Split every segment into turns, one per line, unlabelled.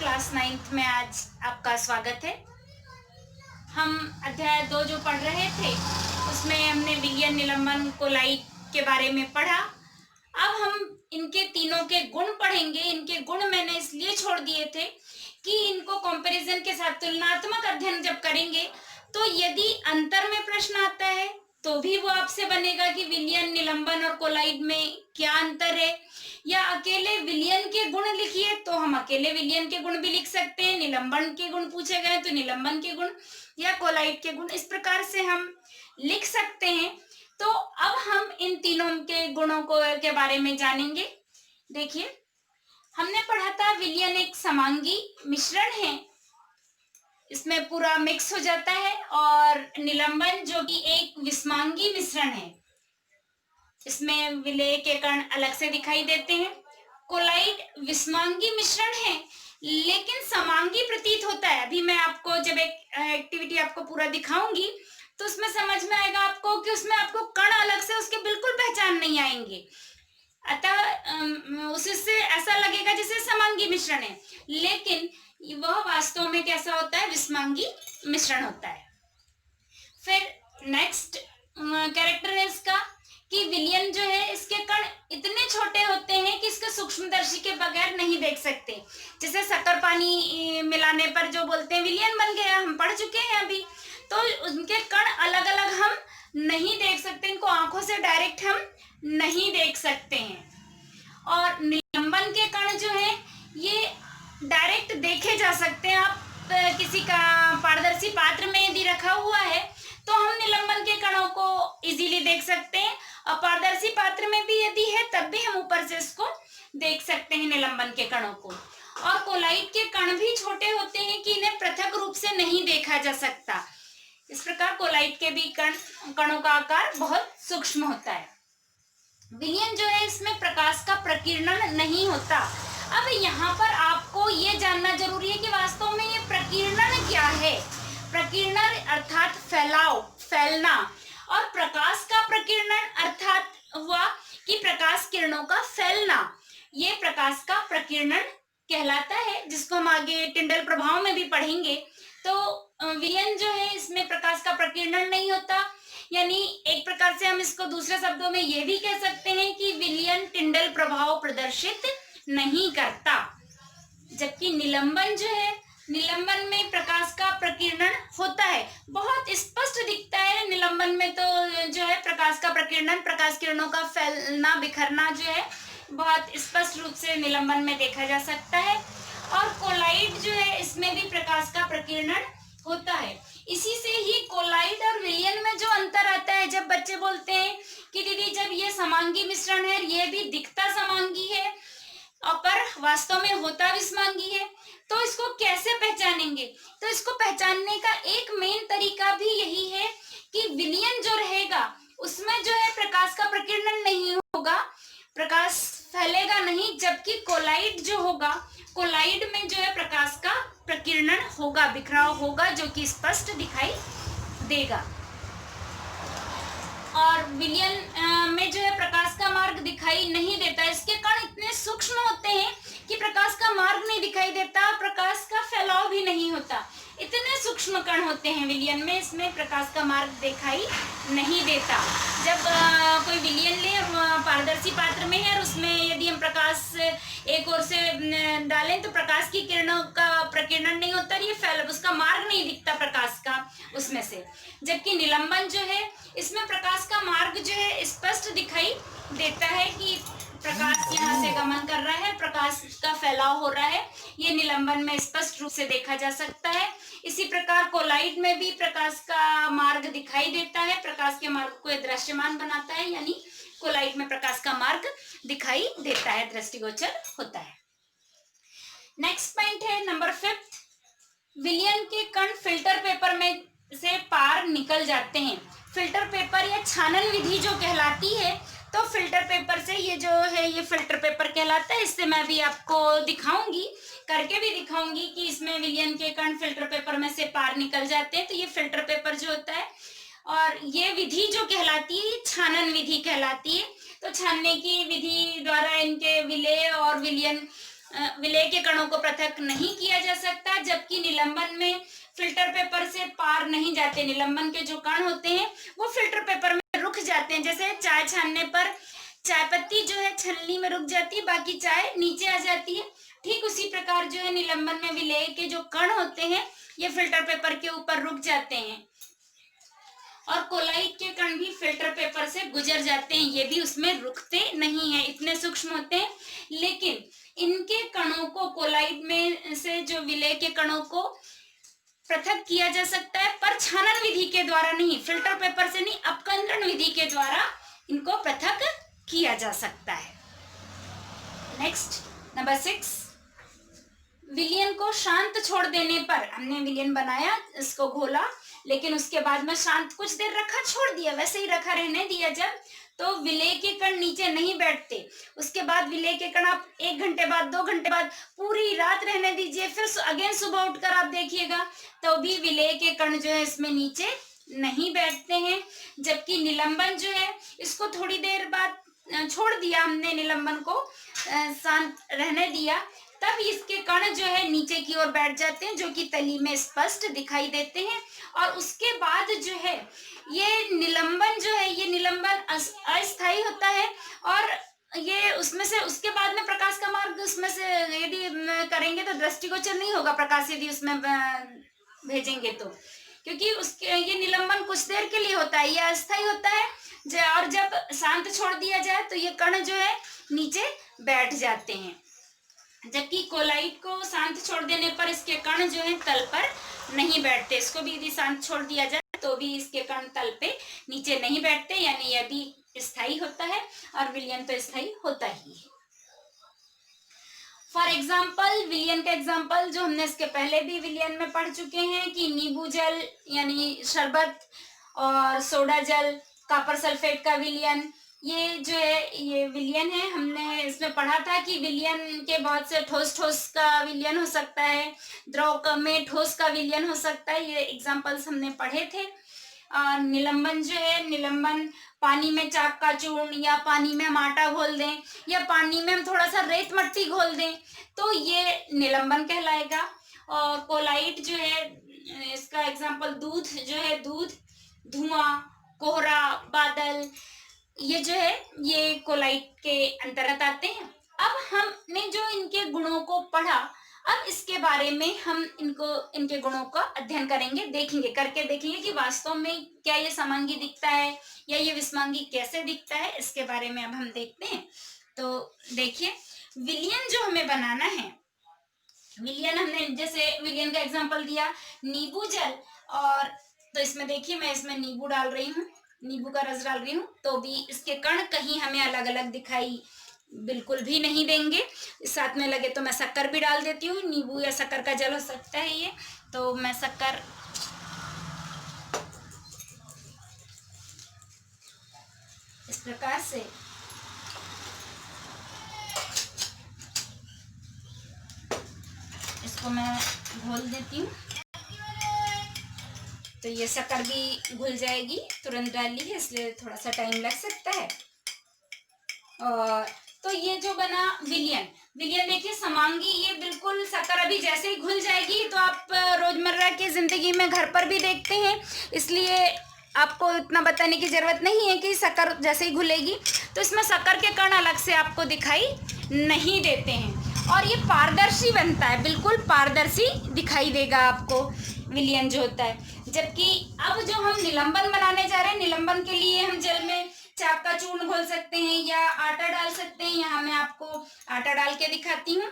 Class 9th में आज आपका स्वागत है। हम अध्याय 2 जो पढ़ रहे थे उसमें हमने विलयन, निलंबन, कोलाइड के बारे में पढ़ा। अब हम इनके तीनों के गुण पढ़ेंगे। इनके गुण मैंने इसलिए छोड़ दिए थे कि इनको कंपैरिजन के साथ तुलनात्मक अध्ययन जब करेंगे तो यदि अंतर में प्रश्न आता है तो भी वो आपसे बनेगा कि विलयन, निलंबन और कोलाइड में क्या अंतर है, या अकेले विलयन के गुण लिखिए तो हम अकेले विलयन के गुण भी लिख सकते हैं, निलंबन के गुण पूछे गए तो निलंबन के गुण या कोलाइड के गुण, इस प्रकार से हम लिख सकते हैं। तो अब हम इन तीनों के गुणों को के बारे में जानेंगे। देखिए, हमने पढ़ा था विलयन एक समांगी मिश्रण है, इसमें पूरा मिक्स हो जाता है, और निलंबन जो कि एक विषमांगी मिश्रण है, इसमें विलेय के कण अलग से दिखाई देते हैं। कोलाइड विषमांगी मिश्रण है लेकिन समांगी प्रतीत होता है। अभी मैं आपको जब एक एक्टिविटी आपको पूरा दिखाऊंगी तो उसमें समझ में आएगा आपको कि उसमें आपको कण अलग से उसके बिल्कुल पहचान नहीं आएंगे, अतः उससे ऐसा लगेगा जैसे समांगी मिश्रण है, लेकिन वह वास्तव में कैसा होता है, विषमांगी मिश्रण होता है। फिर नेक्स्ट कैरेक्टर है इसका कि विलयन जो है इसके कण इतने छोटे होते हैं कि इसके सूक्ष्मदर्शी के बगैर नहीं देख सकते। जैसे शक्कर पानी मिलाने पर जो बोलते हैं विलयन बन गया, हम पढ़ चुके हैं अभी, तो उनके कण अलग अलग हम नहीं देख सकते, इनको आंखों से डायरेक्ट हम नहीं देख सकते हैं। और निलंबन के कण जो है ये डायरेक्ट देखे जा सकते हैं। आप किसी का पारदर्शी पात्र में यदि रखा हुआ है तो हम निलंबन के कणों को इजीली देख सकते हैं, और पारदर्शी पात्र में भी यदि है तब भी हम ऊपर से इसको देख सकते हैं निलंबन के कणों को। और कोलाइड के कण भी छोटे होते हैं कि इन्हें पृथक रूप से नहीं देखा जा सकता। इस प्रकार कोलाइड के भी कणों का आकार बहुत सूक्ष्म होता है। विलयन जो है इसमें प्रकाश का प्रकीर्णन नहीं होता। अब यहाँ पर आपको ये जानना जरूरी है कि वास्तव में ये प्रकीर्णन क्या है। प्रकीर्णन अर्थात फैलाव, फैलना, और प्रकाश का प्रकीर्णन अर्थात हुआ कि प्रकाश किरणों का फैलना, ये प्रकाश का प्रकीर्णन कहलाता है, जिसको हम आगे टिंडल प्रभाव में भी पढ़ेंगे। तो विलयन जो है इसमें प्रकाश का प्रकीर्णन नहीं होता, यानी एक प्रकार से हम इसको दूसरे शब्दों में ये भी कह सकते हैं कि विलयन टिंडल प्रभाव प्रदर्शित नहीं करता। जबकि निलंबन जो है, निलंबन में प्रकाश का प्रकीर्णन होता है, बहुत स्पष्ट दिखता है निलंबन में। तो जो है प्रकाश का प्रकीर्णन, प्रकाश किरणों का फैलना, बिखरना जो है बहुत स्पष्ट रूप से निलंबन में देखा जा सकता है। और कोलाइड जो है इसमें भी प्रकाश का प्रकीर्णन होता है। इसी से ही कोलाइड और विलयन में जो अंतर आता है, जब बच्चे बोलते हैं कि दीदी जब ये समांगी मिश्रण है, ये भी दिखता समांगी है और पर वास्तव में होता विषमांगी है, तो इसको कैसे पहचानेंगे? तो इसको पहचानने का एक मेन तरीका भी यही है कि विलयन जो रहेगा उसमें जो है प्रकाश का प्रकीर्णन नहीं होगा, प्रकाश फैलेगा नहीं, जबकि कोलाइड जो होगा, कोलाइड में जो है प्रकाश का प्रकीर्णन होगा, बिखराव होगा, जो कि स्पष्ट दिखाई देगा। और विलयन में जो है प्रकाश का मार्ग दिखाई नहीं देता। इसके कण इतने सूक्ष्म होते हैं कि प्रकाश का मार्ग नहीं दिखाई देता, प्रकाश का फैलाव भी नहीं होता। इतने सूक्ष्म कण होते हैं विलयन में, इसमें प्रकाश का मार्ग दिखाई नहीं देता। जब कोई विलयन ले, पारदर्शी पात्र में है और उसमें यदि हम प्रकाश एक ओर से डालें तो प्रकाश की किरणों का प्रकीर्णन नहीं होता, ये उसका मार्ग नहीं दिखता प्रकाश का उसमें से। जबकि निलंबन जो है इसमें प्रकाश का मार्ग जो है स्पष्ट दिखाई देता है कि प्रकाश यहाँ से गमन कर रहा है, प्रकाश का फैलाव हो रहा है, ये निलंबन में स्पष्ट रूप से देखा जा सकता है। इसी प्रकार कोलाइड में भी प्रकाश का मार्ग दिखाई देता है, प्रकाश के मार्ग को दृश्यमान बनाता है, यानी कोलाइड में प्रकाश का मार्ग दिखाई देता है, दृष्टिगोचर होता है। नेक्स्ट पॉइंट है नंबर 5, विलयन के कण फिल्टर पेपर में से पार निकल जाते हैं। फिल्टर पेपर या छानन विधि जो कहलाती है, तो फिल्टर पेपर से ये जो है ये फिल्टर पेपर कहलाता है। इससे मैं भी आपको दिखाऊंगी, करके भी दिखाऊंगी कि इसमें विलयन के कण फिल्टर पेपर में से पार निकल जाते हैं, तो ये फिल्टर पेपर जो होता है। और ये विधि जो कहलाती है छानन विधि कहलाती है। तो छानने की विधि द्वारा इनके विलेय और विलयन विलेय के कणों को पृथक नहीं किया जा सकता, जबकि निलंबन में फिल्टर पेपर से पार नहीं जाते। निलंबन के जो कण होते हैं वो फिल्टर पेपर में रुक जाते हैं। जैसे चाय छानने पर चाय पत्ती जो है छलनी में रुक जाती है, बाकी चाय नीचे आ जाती है। ठीक उसी प्रकार जो है निलंबन में विलेय के जो कण होते हैं ये फिल्टर पेपर के ऊपर रुक जाते हैं, और कोलाइट के कण भी फिल्टर पेपर से गुजर जाते हैं, ये भी उसमें रुकते नहीं है, इतने सूक्ष्म होते हैं। लेकिन इनके कणों को, कोलाइट में से जो विलेय के कणों को पृथक किया जा सकता है, पर छानन विधि के द्वारा नहीं, फिल्टर पेपर से नहीं, अपकेंद्रण विधि के द्वारा इनको पृथक किया जा सकता है। नेक्स्ट नंबर 6, विलयन को शांत छोड़ देने पर, हमने विलयन बनाया, इसको घोला, लेकिन उसके बाद में शांत कुछ देर रखा, छोड़ दिया, वैसे ही रखा रहने दिया जब, तो विलेय के कण नीचे नहीं बैठते। उसके बाद विलेय के कण आप 1 घंटे बाद, 2 घंटे बाद, पूरी रात रहने दीजिए, फिर अगेन सुबह उठकर आप देखिएगा तो भी विलेय के कण जो है इसमें नीचे नहीं बैठते हैं। जबकि निलंबन जो है इसको थोड़ी देर बाद छोड़ दिया हमने, निलंबन को शांत रहने दिया, तब इसके कण जो है नीचे की ओर बैठ जाते हैं, जो कि तली में स्पष्ट दिखाई देते हैं। और उसके बाद जो है ये निलंबन जो है, ये निलंबन अस्थायी होता है, और ये उसमें से उसके बाद में प्रकाश का मार्ग उसमें से यदि करेंगे तो दृष्टिगोचर नहीं होगा प्रकाश, यदि उसमें भेजेंगे तो, क्योंकि उसके ये निलंबन कुछ देर के लिए होता है, ये अस्थायी होता है, और जब शांत छोड़ दिया जाए तो ये कण जो है नीचे बैठ जाते हैं। जबकि कोलाइट को शांत छोड़ देने पर इसके कण जो है तल पर नहीं बैठते, इसको भी यदि शांत छोड़ दिया जाए तो भी इसके कण तल पे नीचे नहीं बैठते, यानी यह भी स्थायी होता है, और विलयन तो स्थायी होता ही है। फॉर एग्जाम्पल, विलयन का एग्जाम्पल जो हमने इसके पहले भी विलयन में पढ़ चुके हैं कि नींबू जल यानी शरबत, और सोडा जल, कॉपर सल्फेट का विलयन, ये जो है ये विलयन है। हमने इसमें पढ़ा था कि विलयन के बहुत से ठोस का विलयन हो सकता है, द्रव में ठोस का विलयन हो सकता है, ये एग्जाम्पल्स हमने पढ़े थे। और निलंबन जो है, निलंबन पानी में चाक का चूर्ण, या पानी में हम आटा घोल दें, या पानी में हम थोड़ा सा रेत मट्टी घोल दें, तो ये निलंबन कहलाएगा। और कोलाइट जो है, इसका एग्जाम्पल दूध जो है, दूध, धुआं, कोहरा, बादल, ये जो है ये कोलाइट के अंतर्गत आते हैं। अब हमने जो इनके गुणों को पढ़ा, अब इसके बारे में हम इनके गुणों का अध्ययन करेंगे, देखेंगे, करके देखेंगे कि वास्तव में क्या ये समांगी दिखता है या ये विषमांगी कैसे दिखता है, इसके बारे में अब हम देखते हैं। तो देखिए, विलयन जो हमें बनाना है, विलयन हमने जैसे विलयन का एग्जाम्पल दिया नींबू जल, और तो इसमें देखिए मैं इसमें नींबू डाल रही हूँ, नींबू का रस डाल रही हूँ, तो भी इसके कण कहीं हमें अलग अलग दिखाई बिल्कुल भी नहीं देंगे। साथ में लगे तो मैं शक्कर भी डाल देती हूँ, नींबू या शक्कर का जल हो सकता है ये, तो मैं शक्कर इस प्रकार से इसको मैं घोल देती हूँ, तो ये शक्कर भी घुल जाएगी, तुरंत डाली है इसलिए थोड़ा सा टाइम लग सकता है। और तो ये जो बना विलयन, विलयन देखिए समांगी, ये बिल्कुल शक्कर अभी जैसे ही घुल जाएगी, तो आप रोजमर्रा की जिंदगी में घर पर भी देखते हैं, इसलिए आपको इतना बताने की जरूरत नहीं है कि शक्कर जैसे ही घुलेगी तो इसमें शक्कर के कण अलग से आपको दिखाई नहीं देते हैं, और ये पारदर्शी बनता है, बिल्कुल पारदर्शी दिखाई देगा आपको विलयन जो होता है। जबकि अब जो हम निलंबन बनाने जा रहे हैं, निलंबन के लिए हम जल में चाक का चूर्ण घोल सकते हैं या आटा डाल सकते हैं। यहाँ मैं आपको आटा डाल के दिखाती हूँ।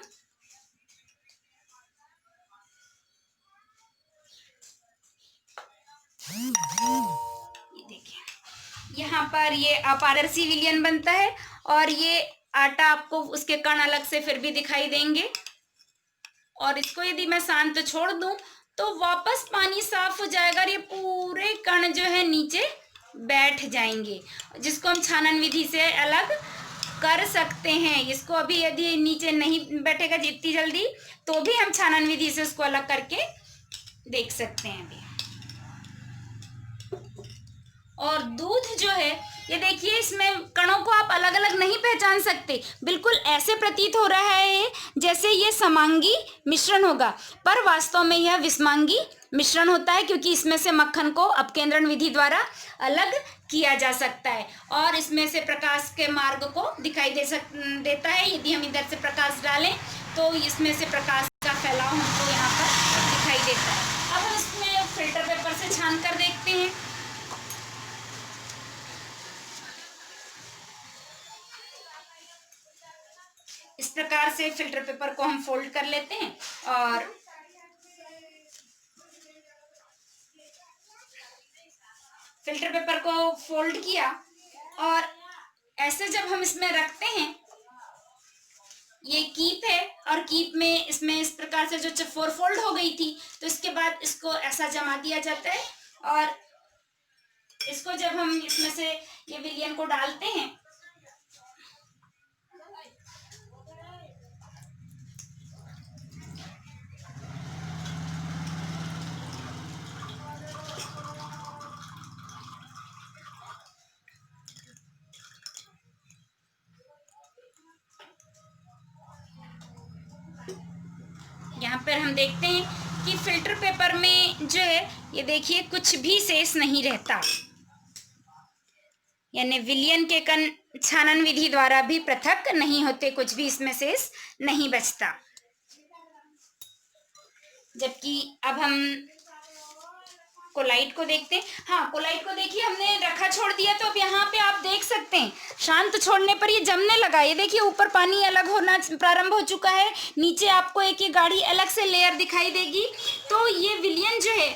ये देखिए, यहाँ पर ये अपारदर्शी विलयन बनता है, और ये आटा आपको उसके कण अलग से फिर भी दिखाई देंगे। और इसको यदि मैं शांत छोड़ दूं तो वापस पानी साफ हो जाएगा, और ये पूरे कण जो है नीचे बैठ जाएंगे, जिसको हम छानन विधि से अलग कर सकते हैं। इसको अभी यदि नीचे नहीं बैठेगा जितनी जल्दी, तो भी हम छानन विधि से उसको अलग करके देख सकते हैं अभी। और दूध जो है, ये देखिए, इसमें कणों को आप अलग अलग नहीं पहचान सकते, बिल्कुल ऐसे प्रतीत हो रहा है जैसे ये समांगी मिश्रण होगा, पर वास्तव में यह विषमांगी मिश्रण होता है, क्योंकि इसमें से मक्खन को अपकेंद्रण विधि द्वारा अलग किया जा सकता है और इसमें से प्रकाश के मार्ग को दिखाई देता है। यदि हम इधर से प्रकाश डालें तो इसमें से प्रकाश का फैलाव हमको यहाँ पर दिखाई देता है। अब हम इसमें फिल्टर पेपर से छान कर देखते हैं। इस प्रकार से फिल्टर पेपर को हम फोल्ड कर लेते हैं और फिल्टर पेपर को फोल्ड किया और ऐसे जब हम इसमें रखते हैं, ये कीप है और कीप में इसमें इस प्रकार से जो फोर फोल्ड हो गई थी, तो इसके बाद इसको ऐसा जमा दिया जाता है और इसको जब हम इसमें से ये विलियन को डालते हैं यहाँ पर हम देखते हैं कि फिल्टर पेपर में जो है ये देखिए कुछ भी शेष नहीं रहता, यानी विलियन के कण छानन विधि द्वारा भी पृथक नहीं होते, कुछ भी इसमें शेष नहीं बचता। जबकि अब हम कोलाइट को देखते हैं। हाँ, कोलाइट को देखिए, हमने रखा छोड़ दिया तो अब यहाँ पे आप देख सकते हैं शांत छोड़ने पर ये जमने लगा। ये देखिए ऊपर पानी अलग होना प्रारंभ हो चुका है, नीचे आपको एक ये गाढ़ी अलग से लेयर दिखाई देगी। तो ये विलियन जो है,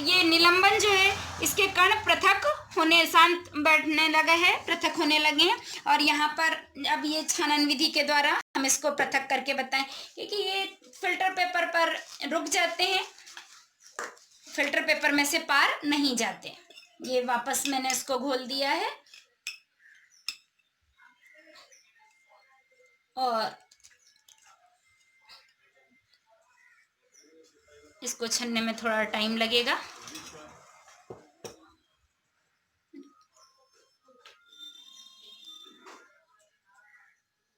ये निलंबन जो है, इसके कण पृथक होने, शांत बैठने लगा है, पृथक होने लगे हैं। और यहाँ पर अब ये छानन विधि के द्वारा हम इसको पृथक करके बताएं, क्योंकि ये फिल्टर पेपर पर रुक जाते हैं, फिल्टर पेपर में से पार नहीं जाते। ये वापस मैंने इसको घोल दिया है और इसको छन्ने में थोड़ा टाइम लगेगा।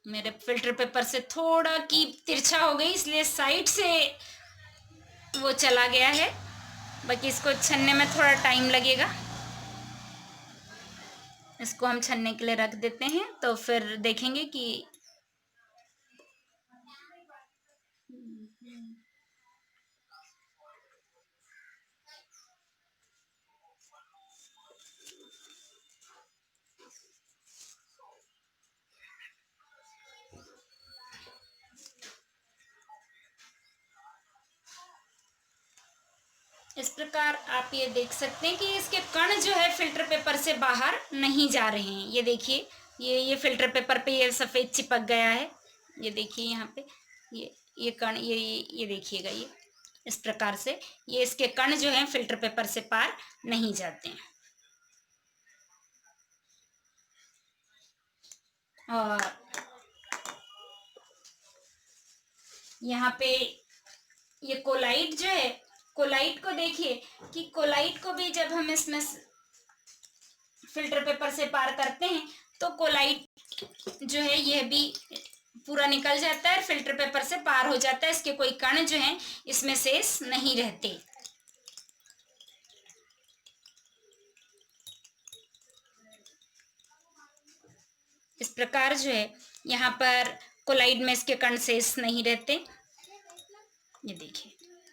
मेरे फिल्टर पेपर से थोड़ा की तिरछा हो गई, इसलिए साइड से वो चला गया है, बाकी इसको छन्ने में थोड़ा टाइम लगेगा। इसको हम छन्ने के लिए रख देते हैं, तो फिर देखेंगे कि इस प्रकार आप ये देख सकते हैं कि इसके कण जो है फिल्टर पेपर से बाहर नहीं जा रहे हैं। ये देखिए, ये फिल्टर पेपर पे ये सफ़ेद चिपक गया है। ये देखिए यहाँ पे ये कण, ये देखिएगा, ये इस प्रकार से ये इसके कण जो हैं फिल्टर पेपर से पार नहीं जाते हैं। और यहाँ पे ये कोलाइट जो है, कोलाइट को देखिए कि कोलाइट को भी जब हम इसमें फिल्टर पेपर से पार करते हैं तो कोलाइट जो है यह भी पूरा निकल जाता है, फिल्टर पेपर से पार हो जाता है, इसके कोई कण जो हैं इसमें शेष नहीं रहते। इस प्रकार जो है यहाँ पर कोलाइड में इसके कण शेष नहीं रहते। ये देखिए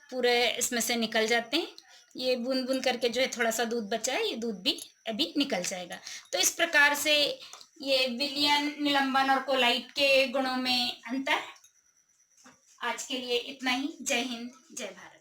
पूरे इसमें से निकल जाते हैं। ये बूंद बूंद करके जो है थोड़ा सा दूध बचा है, ये दूध भी अभी निकल जाएगा। तो इस प्रकार से ये विलियन, निलंबन और कोलाइट के गुणों में अंतर। आज के लिए इतना ही। जय हिंद, जय भारत।